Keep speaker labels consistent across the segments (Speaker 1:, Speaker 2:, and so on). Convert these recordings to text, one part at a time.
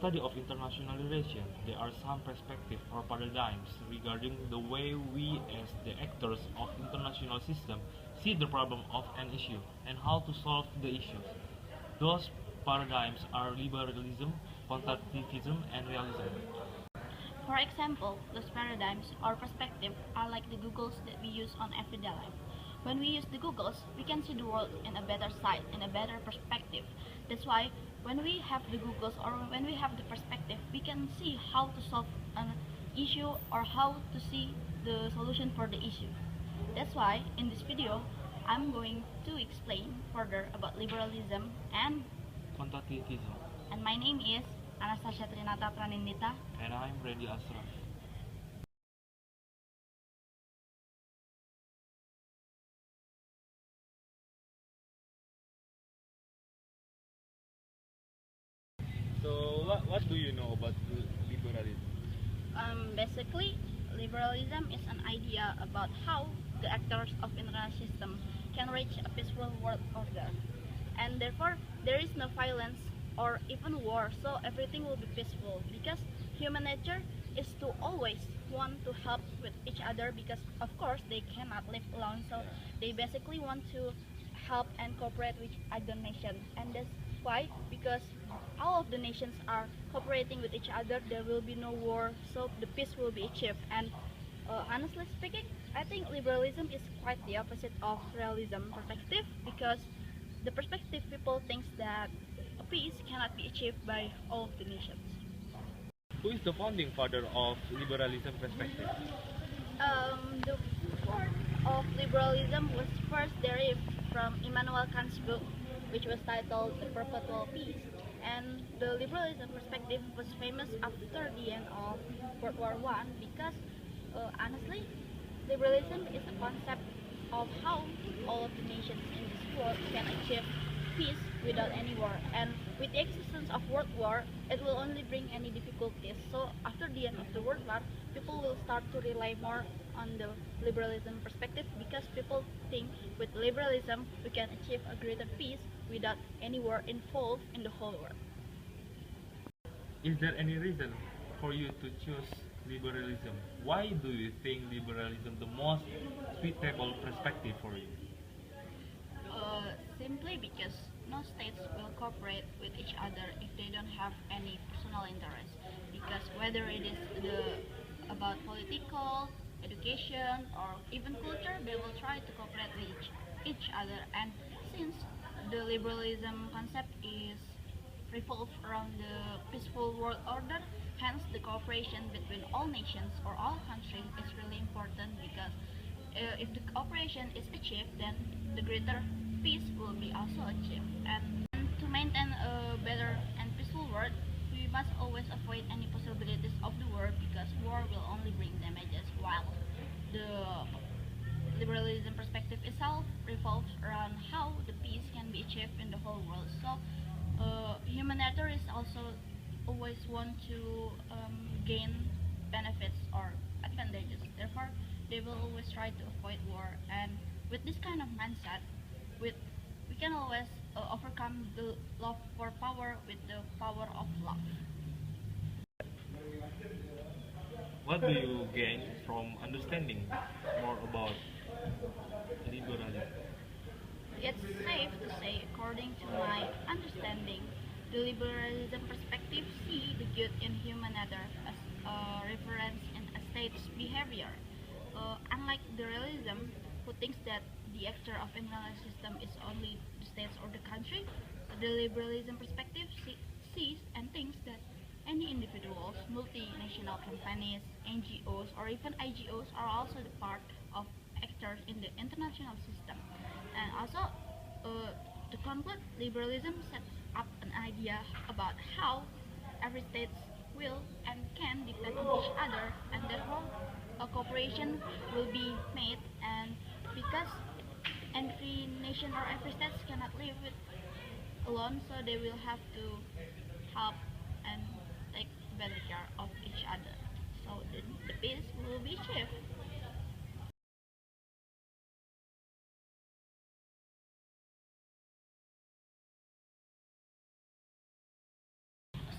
Speaker 1: study of international relations, there are some perspectives or paradigms regarding the way we as the actors of international system see the problem of an issue and how to solve the issues. Those paradigms are liberalism, constructivism, and realism.
Speaker 2: For example, those paradigms or perspectives are like the Googles that we use on everyday life. When we use the Googles, we can see the world in a better sight, in a better perspective. That's why when we have the Googles or when we have the perspective, we can see how to solve an issue or how to see the solution for the issue. That's why in this video, I'm going to explain further about liberalism
Speaker 1: Constructivism.
Speaker 2: and my name is Anastasia Trinata Pranindita.
Speaker 1: And I'm Randy Ashraf. So, what do you know about liberalism?
Speaker 2: Basically, liberalism is an idea about how the actors of international system can reach a peaceful world order, and therefore there is no violence or even war, so everything will be peaceful because human nature is to always want to help with each other because of course they cannot live alone, so they basically want to help and cooperate with other nations, and that's why because all of the nations are cooperating with each other, there will be no war, so the peace will be achieved. And honestly speaking, I think liberalism is quite the opposite of realism perspective because the perspective people thinks that a peace cannot be achieved by all of the nations.
Speaker 1: Who is the founding father of liberalism perspective?
Speaker 2: The word of liberalism was first derived from Immanuel Kant's book, which was titled The Perpetual Peace. And the liberalism perspective was famous after the end of World War I because, honestly, liberalism is a concept of how all of the nations in this world can achieve peace without any war. And with the existence of world war, it will only bring any difficulties. So after the end of the world war, people will start to rely more on the liberalism perspective because people think with liberalism we can achieve a greater peace without any war involved in the whole world.
Speaker 1: Is there any reason for you to choose liberalism? Why do you think liberalism the most suitable perspective for you?
Speaker 2: Simply because no states will cooperate with each other if they don't have any personal interest. Because whether it is about political, education, or even culture, they will try to cooperate with each other. And since the liberalism concept is revolved around the peaceful world order, hence the cooperation between all nations or all countries is really important because if the cooperation is achieved, then the greater peace will be also achieved. And to maintain a better and peaceful world, we must always avoid any possibilities of the war because war will only bring damages, while the liberalism perspective itself revolves around how the peace can be achieved in the whole world. So human nature is also always want to gain benefits or advantages. Therefore, they will always try to avoid war. And with this kind of mindset, with we can always overcome the love for power with the power of love.
Speaker 1: What do you gain from understanding more about liberalism?
Speaker 2: It's safe to say, according to my understanding, the liberalism perspective see the good in human nature as a reference in a state's behavior. Unlike the realism, who thinks that the actor of international system is only the states or the country, the liberalism perspective sees and thinks that any individuals, multinational companies, NGOs, or even IGOs are also the part of actors in the international system. And also, to conclude, liberalism sets up an idea about how every state will and can depend on each other, and therefore a cooperation will be made. And because every nation or every state cannot live with alone, so they will have to help and take better care of each other. So the peace will be achieved.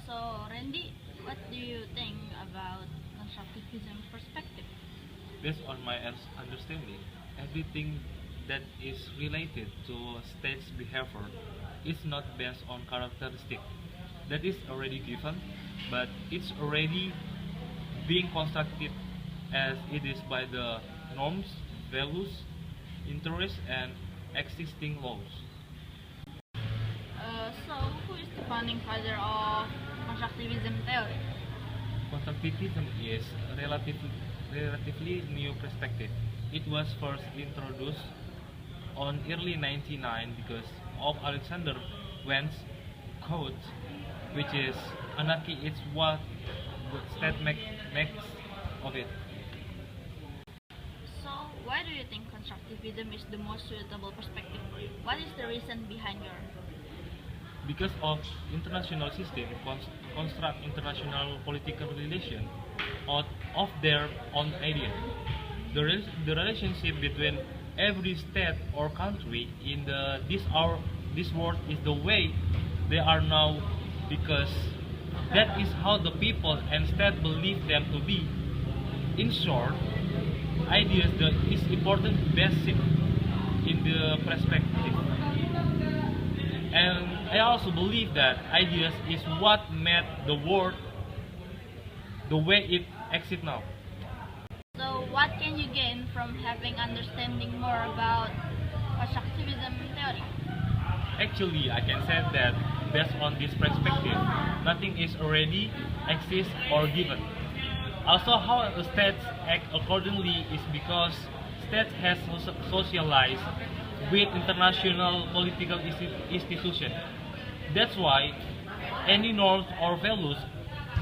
Speaker 2: So Andy, what do you think about constructivism perspective?
Speaker 1: Based on my understanding, everything that is related to state's behavior is not based on characteristic that is already given, but it's already being constructed as it is by the norms, values, interests, and existing laws.
Speaker 2: So, who is the founding father of constructivism theory?
Speaker 1: Constructivism is a relatively new perspective. It was first introduced on early 99 because of Alexander Wendt's quote, which is anarchy is what the state makes of it.
Speaker 2: So, why do you think constructivism is the most suitable perspective for you? What is the reason behind your?
Speaker 1: Because of international system construct international political relation out of their own idea. The relationship between every state or country in this world is the way they are now, because that is how the people and state believe them to be. In short, ideas that is important basic in the perspective. And I also believe that ideas is what made the world the way it exists now.
Speaker 2: So, what can you gain from having understanding more about constructivism theory?
Speaker 1: Actually, I can say that based on this perspective, nothing is already exist or given. Also, how a state act accordingly is because state has socialized with international political institutions. That's why any norms or values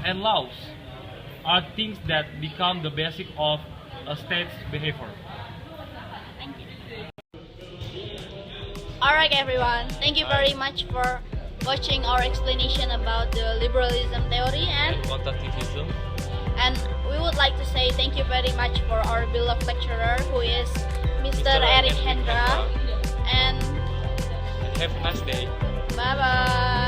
Speaker 1: and laws are things that become the basic of a state's behavior.
Speaker 2: Thank you. Alright everyone, thank you very much for watching our explanation about the liberalism theory, and
Speaker 1: Constructivism.
Speaker 2: we would like to say thank you very much for our beloved lecturer who is Mr. Eric Hendra, and
Speaker 1: Have a nice day.
Speaker 2: bye bye.